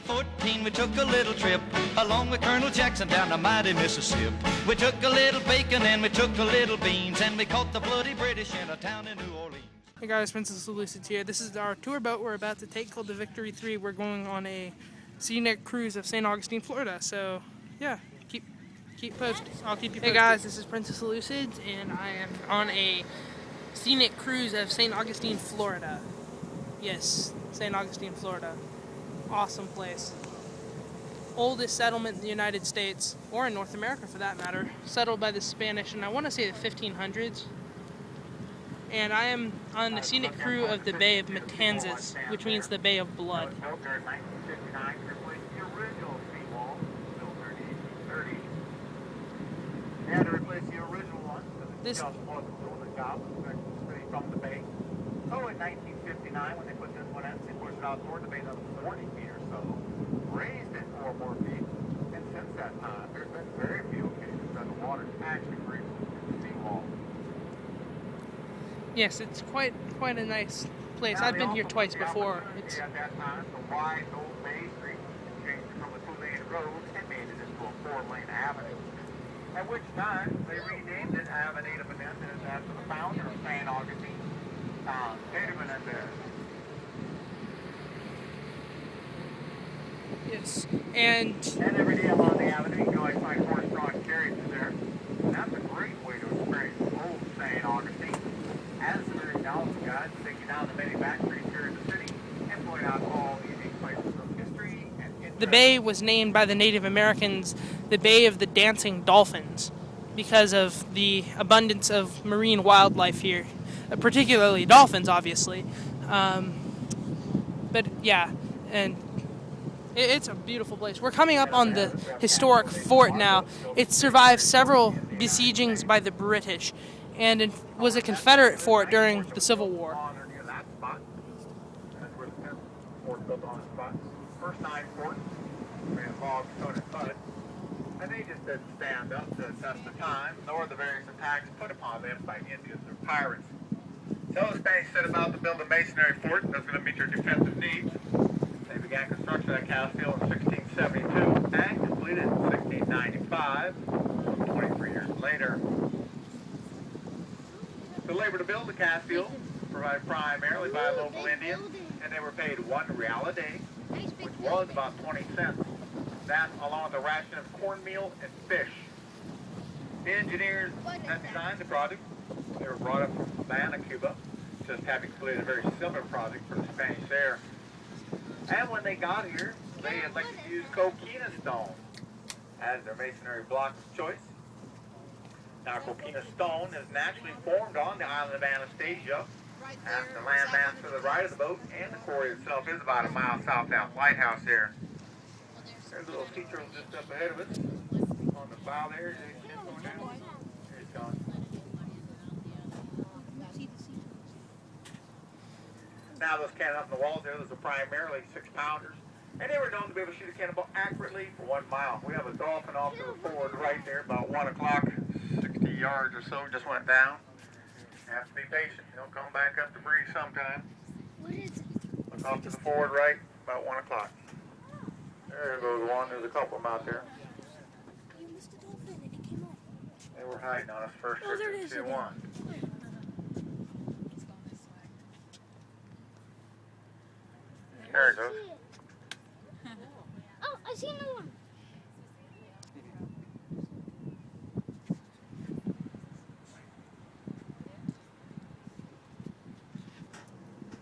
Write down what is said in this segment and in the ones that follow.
14, we took a little trip along with Colonel Jackson down the mighty Mississippi. We took a little bacon and we took a little beans, and we caught the bloody British in a town in New Orleans. Hey guys, Princeuvselucids here. This is our tour boat we're about to take called the Victory 3. We're going on a scenic cruise of St. Augustine, Florida. So yeah, keep posted. I'll keep you posted. Hey guys, this is Princeuvselucids, and I am on a scenic cruise of St. Augustine, Florida. Yes, St. Augustine, Florida. Awesome place. Oldest settlement in the United States, or in North America for that matter. Settled by the Spanish, and I want to say the 1500s. And I am on the scenic crew of the Bay of Matanzas, which means the Bay of Blood. This from the bay. So in 1959, when they put this one in, they pushed it out toward the bay another 40 feet or so, raised it 4 more feet, and since that time, there's been very few occasions that the water's actually reached the seawall. Yes, it's quite a nice place. I've been here twice before. It's at that time, the wide old Bay Street changed from a 2-lane road and made it into a 4-lane avenue. At which time, they renamed it Avenue de Menendez after the founder of St. Augustine, Peter Menendez. Yes, and every day along the avenue, you can always find horse-drawn carriages there. And that's a great way to experience old St. Augustine. As the very knowledge guides take you down the many back streets here in the city and point out all the unique places of history and interest. The bay was named by the Native Americans the Bay of the Dancing Dolphins because of the abundance of marine wildlife here, particularly dolphins, obviously. But yeah, and it's a beautiful place. We're coming up on the historic fort now. It survived several besiegings by the British, and it was a Confederate fort during the Civil War. First 9 forts, we had log, stone, and mud, and they just didn't stand up to the test of time, nor the various attacks put upon them by Indians or pirates. So the Spanish set about to build a masonry fort that was going to meet their defensive needs. They began construction of Castillo in 1672 and completed in 1695, 23 years later. The labor to build the Castillo provided primarily by local Indians, and they were paid $1 a day, which was about 20 cents. That, along with a ration of cornmeal and fish. The engineers that designed the project, they were brought up from Havana, Cuba, just having completed a very similar project for the Spanish there. And when they got here, they elected to use coquina stone as their masonry block of choice. Now, coquina stone is naturally formed on the island of Anastasia, and the landmass to the right of the boat, and the quarry itself is about a mile south of that lighthouse there. There's a little sea turtle just up ahead of us on the bow there. There he's gone. Now those cannon up in the walls there, those are primarily 6-pounders, and they were known to be able to shoot a cannonball accurately for 1 mile. We have a dolphin off to the forward right there, about 1 o'clock, 60 yards or so, just went down. You have to be patient. He'll come back up to breathe sometime. What is it? Look off to the forward right, about 1 o'clock. There goes one. There's a couple of them out there. You missed a dolphin and it came up. They were hiding on us first. Oh, there it is. 2-1. There it goes. Oh, I see another one.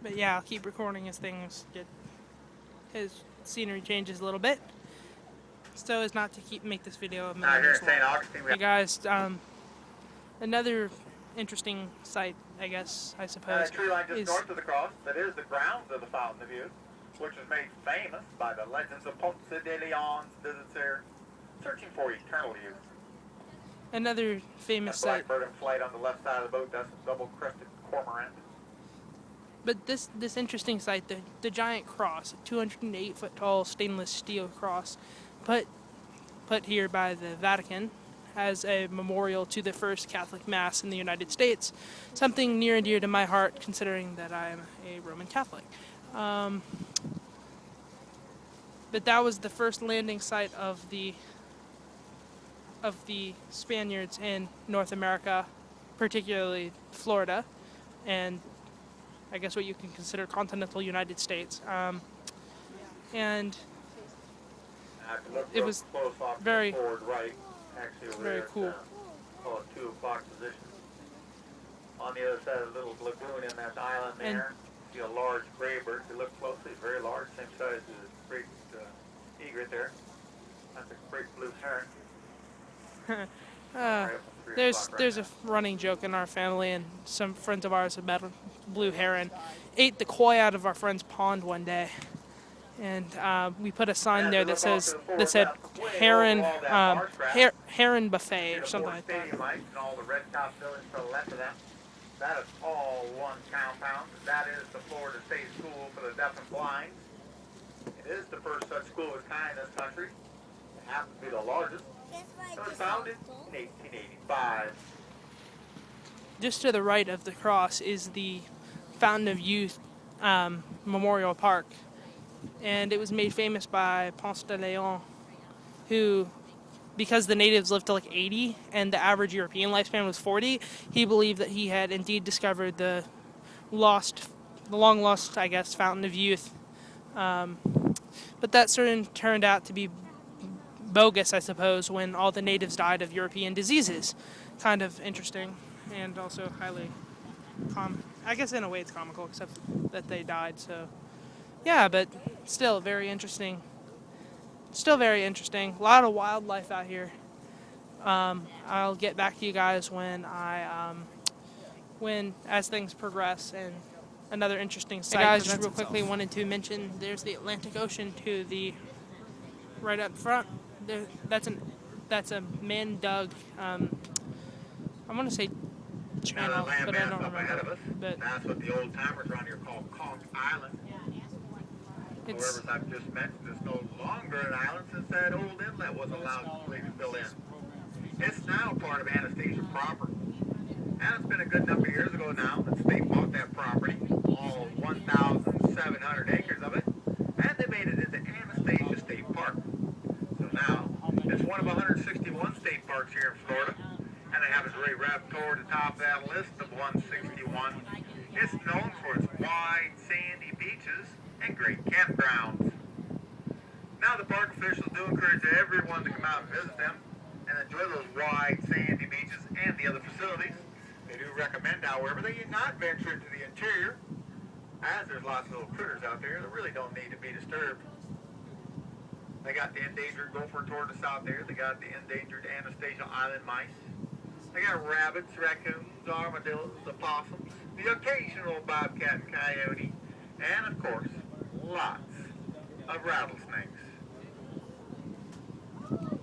But yeah, I'll keep recording as his scenery changes a little bit, so as not to make this video a Out here in minute St. long. Augustine, we Hey guys, another interesting site, I suppose, a tree line just is north of the cross that is the grounds of the Fountain of Youth, which was made famous by the legends of Ponce de Leon's visits there, searching for eternal youth. another famous That site. blackbird in flight on the left side of the boat, that's a double-crested cormorant. But this interesting site, the giant cross, a 208-foot tall stainless steel cross, put here by the Vatican as a memorial to the first Catholic Mass in the United States, something near and dear to my heart, considering that I'm a Roman Catholic. But but that was the first landing site of the Spaniards in North America, particularly Florida, and I guess what you can consider continental United States. And it was very, very cool. Call it 2 o'clock position. On the other side of the little lagoon in that island there, see a large gray bird. If you look closely, very large, same size as a great egret there. That's a great blue heron. There's a running joke in our family, and some friends of ours about a blue heron ate the koi out of our friend's pond one day, and we put a sign there that said heron heron buffet or something like that. And all the red top buildings to the left of them. That is all one compound. That is the Florida State School for the Deaf and Blind. It is the first such school of its kind in this country. It happens to be the largest. It was founded in 1885. Just to the right of the cross is the Fountain of Youth Memorial Park, and it was made famous by Ponce de Leon, who, because the natives lived to like 80 and the average European lifespan was 40, he believed that he had indeed discovered the long lost, I guess, Fountain of Youth. But that turned out to be bogus, I suppose, when all the natives died of European diseases. Kind of interesting, and also highly I guess in a way it's comical, except that they died, so yeah, but still very interesting. Still very interesting. A lot of wildlife out here. I'll get back to you guys when as things progress, and another interesting site. Hey guys, just real quickly wanted to mention there's the Atlantic Ocean to the right up front. That's a man-dug. I want to say channel, but I don't remember. But that's what the old timers around here call Conch Island. However, as I've just mentioned, it's no longer an island since that old inlet was allowed to fill in. It's now part of Anastasia proper. And it's been a good number of years ago now that the state bought that property, all 1,700 acres of it, and they made it into Anastasia State Park. So now, it's one of 161 state parks here in Florida, and it happens right up toward the top of that list of 161. It's known for its wide, sandy beaches and great campgrounds. Now the park officials do encourage everyone to come out and visit them and enjoy those wide, sandy beaches and the other facilities. They do recommend, however, that you not venture into the interior, as there's lots of little critters out there that really don't need to be disturbed. They got the endangered gopher tortoise out there. They got the endangered Anastasia Island mice. They got rabbits, raccoons, armadillos, opossums, the occasional bobcat and coyote, and of course, lots of rattlesnakes.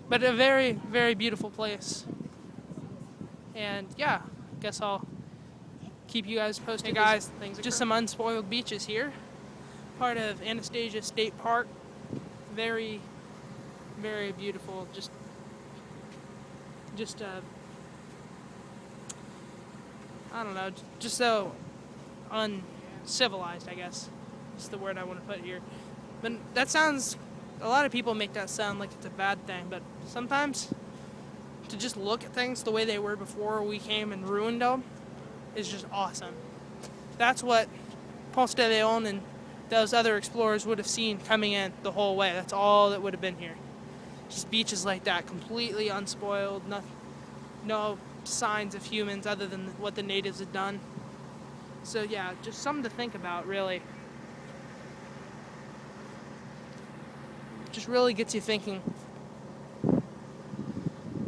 But a very, very beautiful place. And yeah, guess I'll keep you guys posted. Hey guys, just some unspoiled beaches here. Part of Anastasia State Park. Very, very beautiful. Just I don't know, just so uncivilized, I guess, is the word I want to put here. But that sounds, a lot of people make that sound like it's a bad thing, but sometimes to just look at things the way they were before we came and ruined them is just awesome. That's what Ponce de Leon and those other explorers would have seen coming in the whole way. That's all that would have been here. Just beaches like that, completely unspoiled, no signs of humans other than what the natives had done. So yeah, just something to think about, really. Just really gets you thinking.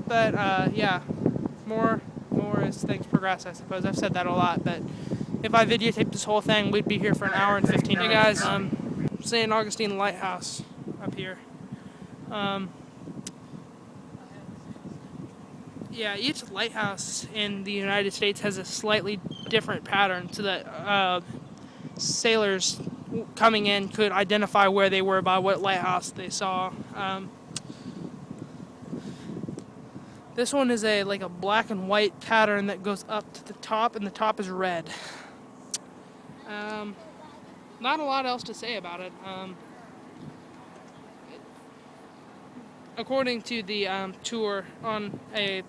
But yeah, more as things progress, I suppose. I've said that a lot, but if I videotaped this whole thing, we'd be here for an hour and 15 minutes. Hey guys, St. Augustine Lighthouse up here. Yeah, each lighthouse in the United States has a slightly different pattern so that sailors coming in could identify where they were by what lighthouse they saw. This one is like a black and white pattern that goes up to the top, and the top is red. Not a lot else to say about it. according to the tour, on a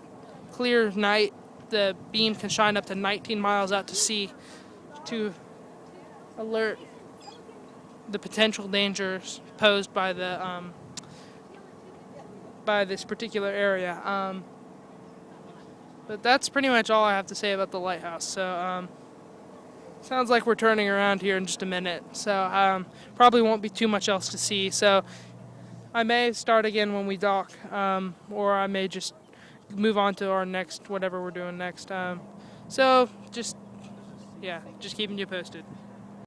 clear night, the beam can shine up to 19 miles out to sea to alert the potential dangers posed by the by this particular area. But that's pretty much all I have to say about the lighthouse. So sounds like we're turning around here in just a minute. So probably won't be too much else to see. So I may start again when we dock, or I may just move on to our next, whatever we're doing next. So just keeping you posted.